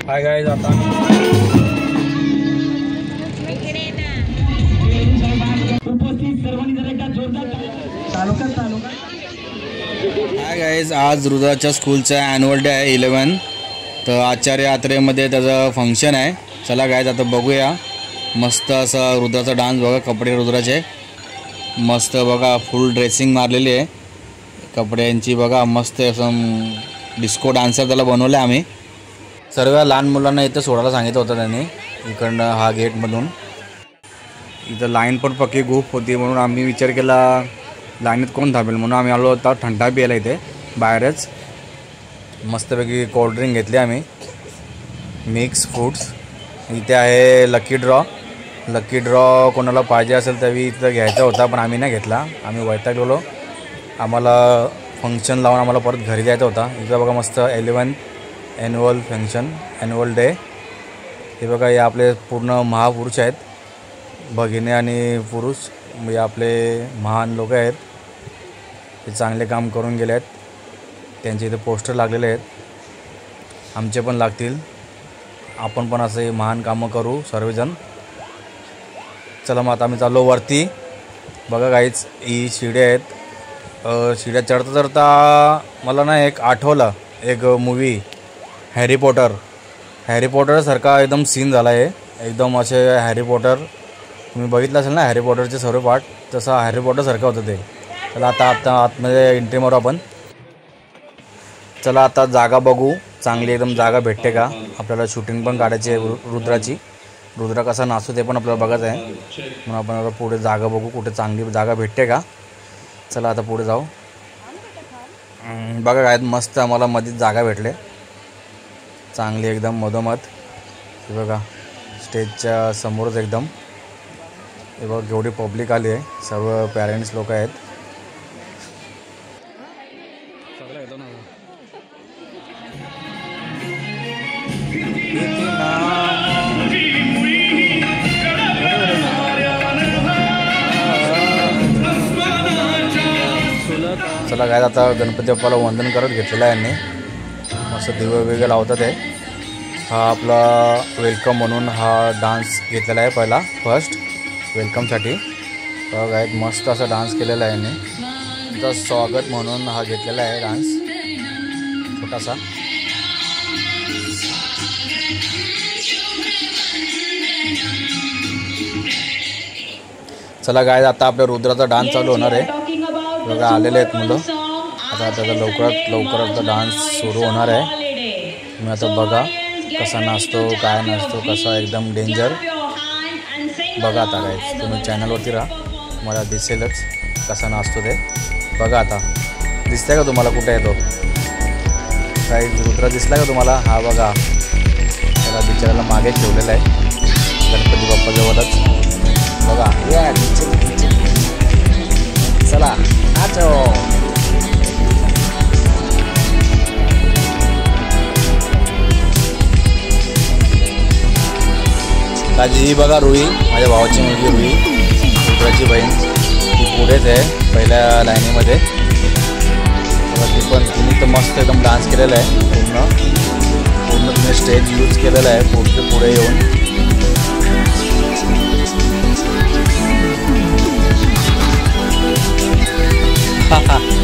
Hi guys, आता hi guys, आज रुद्राच्या स्कूलचा annual day आहे 11. तर आचार्य यात्रेमध्ये त्याचं फंक्शन आहे. चला गाइस आता बघूया. मस्त असं रुद्राचा डान्स बघा. कपडे रुद्राचे मस्त बघा, फुल ड्रेसिंग मारलेली आहे कपड्यांची बघा. मस्त असं डिस्को डान्सर त्याला बनवलं आहे आम्ही. सर्व लहान मुलांना इथं सोडायला सांगितलं होतं त्यांनी. इकडनं हा गेटमधून इथं लाईन पण पक्की खूप होती, म्हणून आम्ही विचार केला लाईनीत कोण थांबेल, म्हणून आम्ही आलो होता थंडा प्यायला इथे बाहेरच. मस्तपैकी कोल्ड्रिंक घेतली आम्ही, मिक्स फ्रूट्स. इथे आहे लकी ड्रॉ कोणाला पाहिजे असेल त्यावेळी इथं घ्यायचा होता, पण आम्ही नाही घेतला. आम्ही वैतागलेलो. आम्हाला फंक्शन लावून आम्हाला परत घरी जायचा होता. इथं बघा मस्त 11 ॲन्युअल फंक्शन, ॲन्युअल डे. हे बघा, हे आपले पूर्ण महापुरुष आहेत, भगिनी आणि पुरुष. हे आपले महान लोक आहेत, ते चांगले काम करून गेले आहेत. त्यांचे इथे पोस्टर लागलेले आहेत. आमचे पण लागतील. आपण पण असे महान कामं करू सर्वजण. चला मग आता आम्ही चाललो वरती. बघा गाईच, ही शिड्या आहेत. शिड्या चढता चढता मला ना एक आठवलं, एक मूवी हॅरी पॉटरसारखा एकदम सीन झाला आहे. एकदम असे हॅरी पॉटर तुम्ही बघितलं असेल ना, हॅरी पॉटरचे सर्व पार्ट, तसा हॅरी पॉटरसारखं होतं ते. चला आता आतमध्ये एंट्री मारू आपण. चला आता जागा बघू, चांगली एकदम जागा भेटते का. आपल्याला शूटिंग पण काढायची आहे रुद्राची. रुद्रा कसा नाचतो ते पण आपल्याला बघायचं आहे, म्हणून आपण आता पुढे जागा बघू कुठे चांगली जागा भेटते का. चला आता पुढे जाऊ. बघा काय मस्त आम्हाला मध्येच जागा भेटले, चांगली एकदम मधोमध. हे बघा स्टेजच्या समोरच एकदम. हे बघा केवढी पब्लिक आली आहे, सर्व पॅरेंट्स लोक आहेत. चला काय आता गणपती बाप्पाला वंदन करत घेतलेलं आहे यांनी. मस्त दिवे वगैरे लावतात आहे. हा आपला वेलकम म्हणून हा डान्स घेतलेला आहे पहिला, फर्स्ट वेलकमसाठी. बघा मस्त असा डान्स केलेला आहे यांनी. तुमचं स्वागत म्हणून हा घेतलेला आहे डान्स छोटासा. चला गाय आता आपल्या रुद्राचा डान्स चालू होणार आहे. बघा आलेले आहेत मुलं. आता त्याचा लवकरात डान्स सुरू होणार आहे. तुम्ही आता बघा कसा नाचतो, काय नाचतो, कसा एकदम डेंजर. बघा आता काय तुम्ही चॅनलवरती राहा, मला दिसेलच कसा नाचतो ते. बघा आता दिसतंय का तुम्हाला कुठे येतो काही रुद्र दिसला का तुम्हाला. हा बघा त्याला बिचाराला मागे ठेवलेला आहे गणपती बाप्पाजवळच. बघा या चला नाचो. ही बघा रुई, माझ्या भावाची मुलगी रुई, रुद्राची बहीण. ती पुढेच आहे पहिल्या लाईनीमध्ये. ती पण तिने तर मस्त एकदम डान्स केलेला आहे. पूर्ण तिने स्टेज यूज केलेला आहे पुढे येऊन.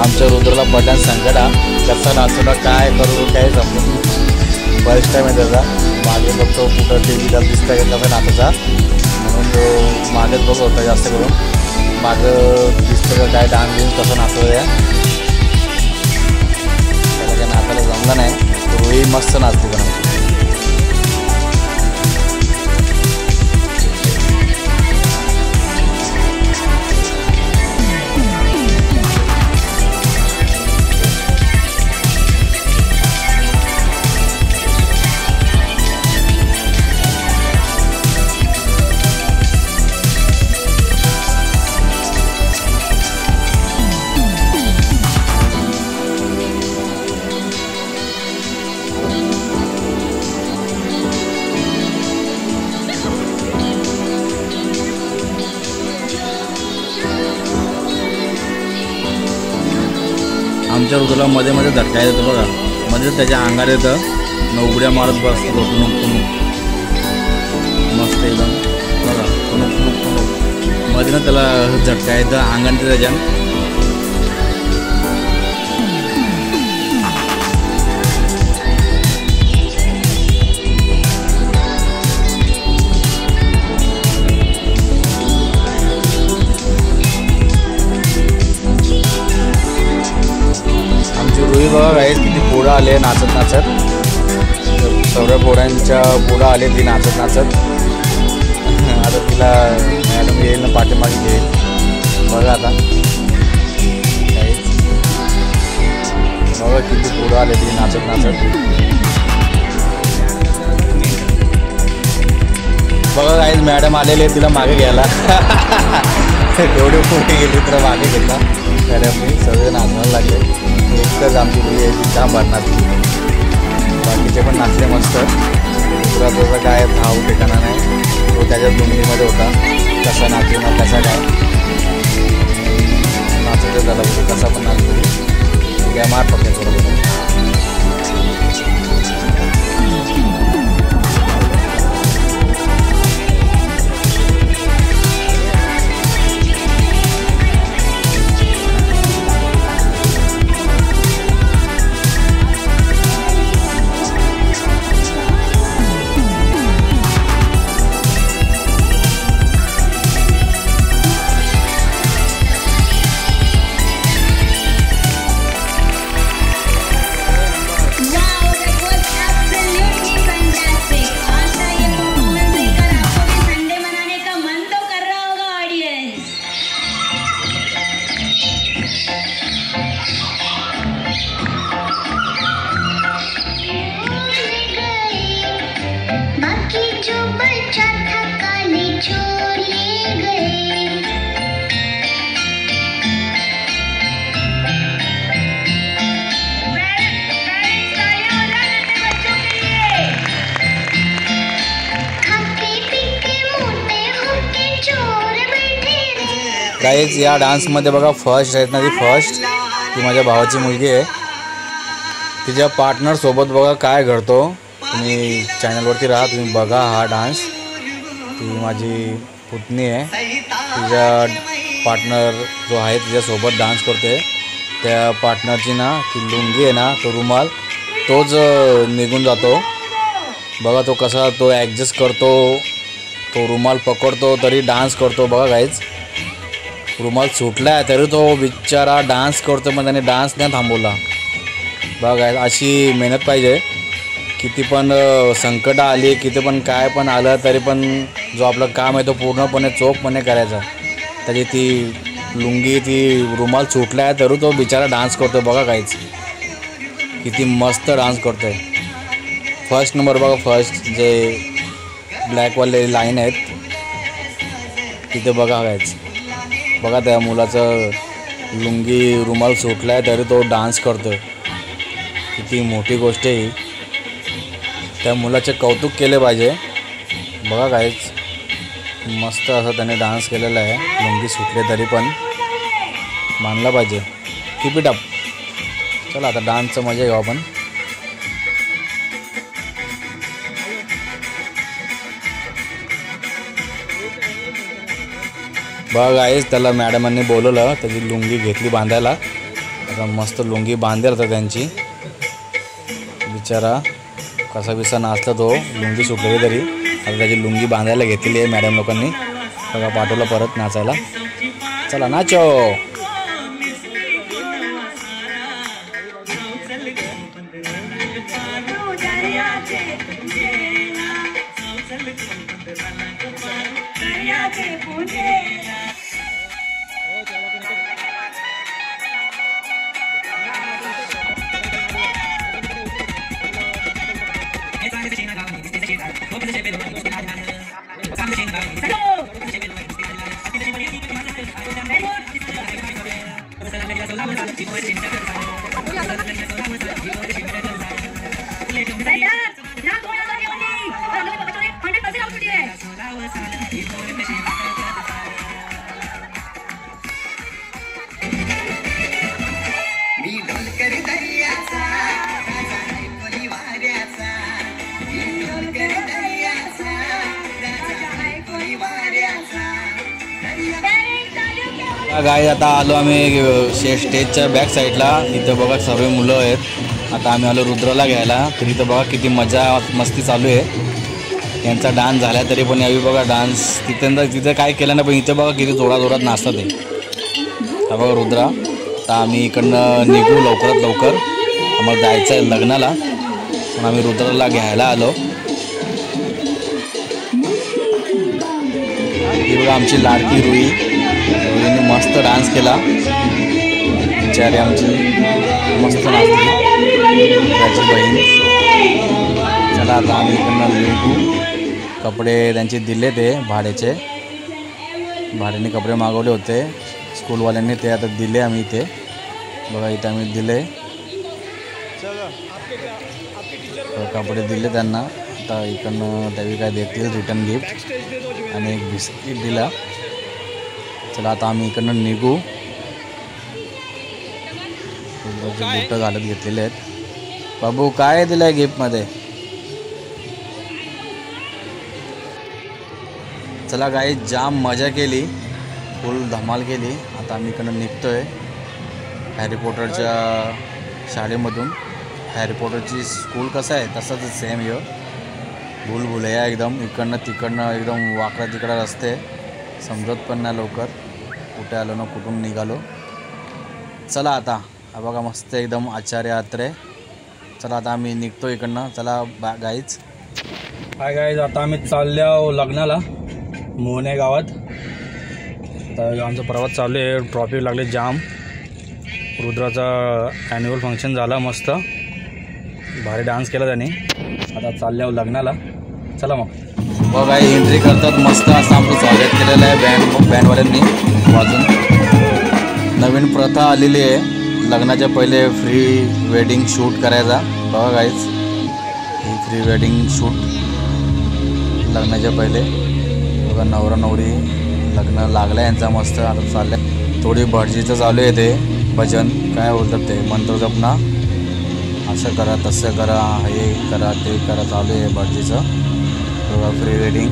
आमच्या रुद्रला पडल्यान संकटा कसा नाचवला काय करू काय समजून. फर्स्ट टाईम आहे त्याचा. मागे बघतो कुठं टी व्हीला दिसता घेतला पण नाचायचा, म्हणून तो मागेच बघत होता जास्त करून. मागं दिसतं का काय डान्स घेऊन कसं नाचवूया. त्याला काय नाचायला जमलं नाही. रोही मस्त नाचते पण. आमच्या ऋतूला मध्ये मध्ये झटका येतो बघा, मध्ये त्याच्या अंगात येतं न उड्या मारत बसतो टुणूक मस्त एकदम बघा टुणूक मध्ये ना त्याला झटका येतं अंगात त्याच्यानं. बघा गाईस किती पोरं आले नाचत नाचत, सगळ्या पोरांच्या पोरं आले ती नाचत नाचत. आता तिला मॅडम येईल ना पाठीमागे घेईल बघा. आता बघा किती पोरं आले ती नाचत नाचत. बघा गाईस मॅडम आलेले तिला मागे घ्यायला. एवढे पोटे गेले तर मागे घेतला मॅडमनी, सगळे नाचायला लागले. एकटंच आमची मुली यायची जाम भरणार, बाकीचे पण नाचले मस्त. दुसरा त्याचा काय भाव ठिकाणा नाही, तो त्याच्या दुमडीमध्ये होता. कसा नाचू ना कसा काय नाचतो त्याला बघू, कसा पण नाचतो त्या मार पडते थोडं. गाईज या डान्समध्ये बघा फर्स्ट आहेत ना, ती फर्स्ट ती माझ्या भावाची मुलगी आहे. तिच्या पार्टनरसोबत बघा काय घडतो. तुम्ही चॅनलवरती राहा, तुम्ही बघा हा डान्स. ती माझी पुतणी आहे, तिच्या पार्टनर जो आहे तिच्यासोबत डान्स करते. त्या पार्टनरची ना ती लुंगी आहे ना, तो रुमाल तोच निघून जातो बघा. तो कसा तो ॲडजस्ट करतो, तो रुमाल पकडतो तरी डान्स करतो बघा गाईज. रुमाल सुटला आहे तरी तो बिचारा डान्स करतो, पण त्याने डान्स नाही थांबवला बघा. अशी मेहनत पाहिजे. किती पण संकट आली, किती पण काय पण आलं तरी पण जो आपलं काम आहे तो पूर्णपणे चोखपणे करायचा. त्याची ती लुंगी ती रुमाल सुटला आहे तरी तो बिचारा डान्स करतो बघा काहीच. किती मस्त डान्स करतो आहे. फर्स्ट नंबर बघा, फर्स्ट जे ब्लॅकवाले लाईन आहेत तिथे बघा काहीच. बघा त्या मुलाचं लुंगी रुमाल सुटला आहे तरी तो डान्स करतो. किती मोठी गोष्ट आहे. त्या मुलाचे कौतुक केले पाहिजे बघा काहीच. मस्त असं त्याने डान्स केलेला आहे, लुंगी सुटले तरी पण मानला पाहिजे. Keep it up. चला आता डान्सचं मजा घेऊ आपण. बघा गाईस त्याला मॅडमांनी बोलवलं, त्याची लुंगी घेतली बांधायला. आता मस्त लुंगी बांधेल होता त्यांची. बिचारा कसा बिसा नाचला तो, लुंगी सुटलेली तरी. आता त्याची लुंगी बांधायला घेतलेली आहे मॅडम लोकांनी. बघा पाठवलं परत नाचायला. चला नाचो. गाय आता आलो आम्ही स्टेजच्या बॅक साईडला. इथं बघा सर्व मुलं आहेत. आता आम्ही आलो रुद्राला घ्यायला. तर इथं बघा किती मजा मस्ती चालू आहे. यांचा डान्स झाला तरी पण यावी बघा डान्स तिथं काय केलं ना, पण इथं बघा किती जोरात नाचतात आहे. हा बघा रुद्रा. आता आम्ही इकडनं निघू लवकरात लवकर, आम्हाला जायचं आहे लग्नाला, पण आम्ही रुद्राला घ्यायला आलो. ही बघा आमची लाडकी रुईने मस्त डान्स केला. बिचारी आमची मस्त नाचली त्याची बहीण. चला आता आम्ही इकडनं निघू. कपडे त्यांचे दिले ते भाड्याने कपडे मागवले होते स्कूलवाल्यांनी, ते आता दिले आम्ही इथे. बघा इथे आम्ही दिले कपडे दिले त्यांना. आता इकडनं त्यावेळी काय देतील रिटर्न गिफ्ट आणि एक बिस्किट दिला. चला आता आम्ही इकडनं निघू. बुटं घालत घेतलेले आहेत. बाबू काय दिलं आहे गिफ्टमध्ये? चला गाई जाम मजा केली, फुल धमाल केली. आता आम्ही इकडनं निघतो आहे हॅरी पॉटरच्या शाळेमधून. हॅरी पॉटरची स्कूल कसं आहे तसंच सेम हे भूलभुलैया एकदम. इकडनं तिकडनं एकदम वाकडा तिकडा रस्ते, समजत पण नाही लवकर कुठे आलो ना कुठून निघालो. चला आता हा बघा मस्त एकदम आचार्य यात्रे. चला आता आम्ही निघतो इकडनं. चला गाईच. हाय गाईज, आता आम्ही चाललो लग्नाला मोहने गावात. तर आमचा प्रवास चालू आहे. ट्रॉफिक लागले जाम. रुद्राचा ॲन्युअल फंक्शन झाला, मस्त भारी डान्स केला त्याने. आता चालल्या लग्नाला. चला मग बघा एंट्री करतात मस्त असं आमचं स्वागत केलेलं आहे बँडवाल्यांनी वाजून. नवीन प्रथा आलेली आहे लग्नाच्या पहिले फ्री वेडिंग शूट करायचा. बघा गाईज ही फ्री वेडिंग शूट लग्नाच्या पहिले. बघा नवरा नवरी लग्न लागलं यांचा मस्त. आता चाललं थोडी भटजीचं चालू आहे ते भजन, काय बोलतात ते मंत्र जपना, असं करा तसं करा हे करा ते करा चालू आहे भटजीचं. बघा फ्री वेडिंग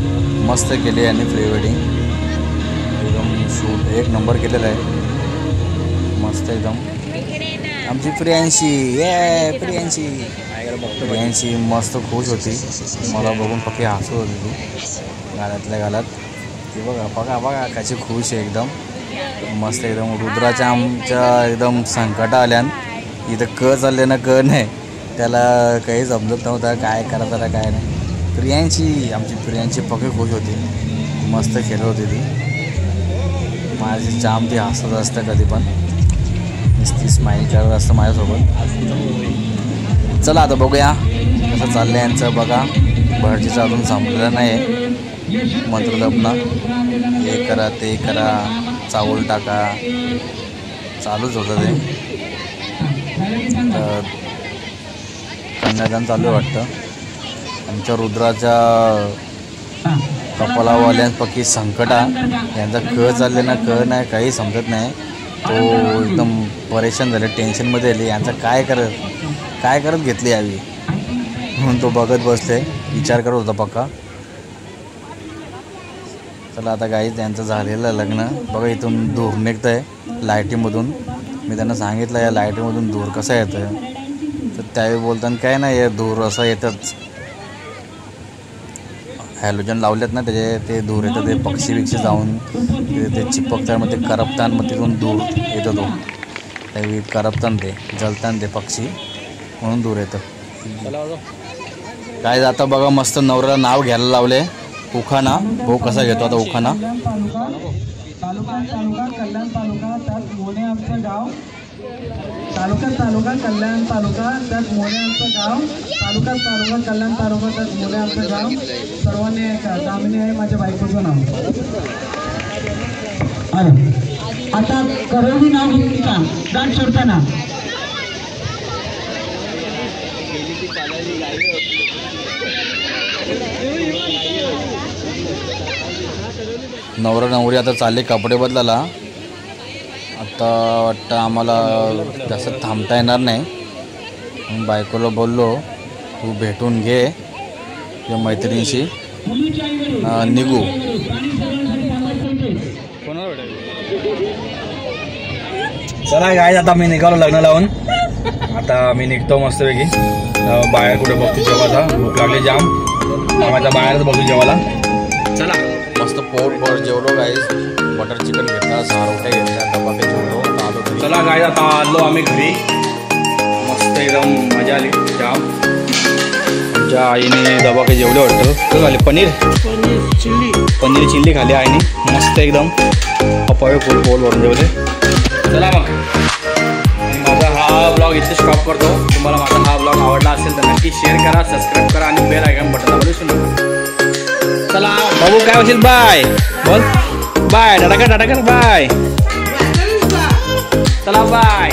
मस्त केली यांनी. फ्री वेडिंग एकदम शूट एक नंबर केलेलं आहे मस्त एकदम. आमची प्रियांशी मस्त खुश होती, मला बघून पक्की हसू होती ती गाण्यातल्या गालात. ती बघा कशी खुश आहे एकदम मस्त एकदम. रुद्राच्या आमच्या एकदम संकट आल्यान इथं चालले ना नाही त्याला काही समजत नव्हता काय करा त्याला काय नाही. आमची प्रियांशी पक्की खुश होती, मस्त खेळत होती ती. माझी जाम ती हसत असतं कधी पण, नुसती स्माईल करत असतं माझ्यासोबत. चला आता बघूया कसं चाललं यांचं. बघा भटजीचं अजून संपलेलं नाही आहे मंत्र जपना, हे करा ते करा चावल टाका चालूच होतं ते. तर कन्यादान चालू आहे वाटतं. आमच्या रुद्राच्या कपालावाल्यांपैकी संकटा यांचा चालले ना नाही काही समजत नाही. तो एकदम परेशान झाले, टेन्शनमध्ये आले. यांचा काय करत घेतली यावी म्हणून तो बघत बसले, विचार करत होता पक्का. चला आता गाईज त्यांचं झालेलं लग्न. बघा इथून धूर निघत आहे लाईटीमधून. मी त्यांना सांगितलं या लाईटीमधून धूर कसा येतं आहे, तर त्यावेळी बोलताना काय नाही धूर असं येतंच. हॅलोजन लावलेत ना त्याचे ते धूर येतं, ते पक्षी जाऊन ते चिपकतात, मग ते करपतात, मग तिथून धूर येतं. तो त्यावेळी करपतात ते जलतात ते पक्षी म्हणून धूर येतं. काय आता बघा मस्त नवऱ्याला नाव घ्यायला लावले उखाणा. भाऊ कसा घेतो आता उखाणा. तालुका कल्याण तालुका त्यात मोरे आमचं गाव. तालुका कल्याण तालुका त्यात मोरे आमचं गाव. सर्वांनी दामिनी आहे माझ्या बायकोचं नाव. आता करोडी नाव घेतली का गाठ सोडताना. नवरा नवरी आता चालले कपडे बदलायला. आता वाटतं आम्हाला जास्त थांबता येणार नाही, म्हणून बायकोला बोललो तू भेटून घे किंवा मैत्रिणीशी निघू. चला गाईज आता मी निघालो लग्न लावून. आता मी निघतो मस्तपैकी. बाहेर कुठे बघतो जेवायला, भूक लागली जाम. आता बाहेरच बघतो जेवायला. चला मस्त पोटभर जेवलो गाईज. बटर चिकन घेतला, 6 रोट्या घेतल्या, धपाटे जेवलो आलो. चला गाईज आता आलो आम्ही घरी. मस्त एकदम मजा आली जाम. आमच्या आईने धपाटे जेवले वाटतं. काय झाले? पनीर चिल्ली खाली आईने मस्त एकदम. पप्पा फुल पोल भरून जेवले. चला मग माझा हा ब्लॉग इथे स्टॉप करतो. तुम्हाला माझा हा ब्लॉग आवडला असेल तर नक्की शेअर करा, सबस्क्राईब करा आणि बेल आयकॉन बटन दाबा विसरू नका. चला बाबू काय होशील? बाय बोल. बाय टाटा कर बाय. चला बाय.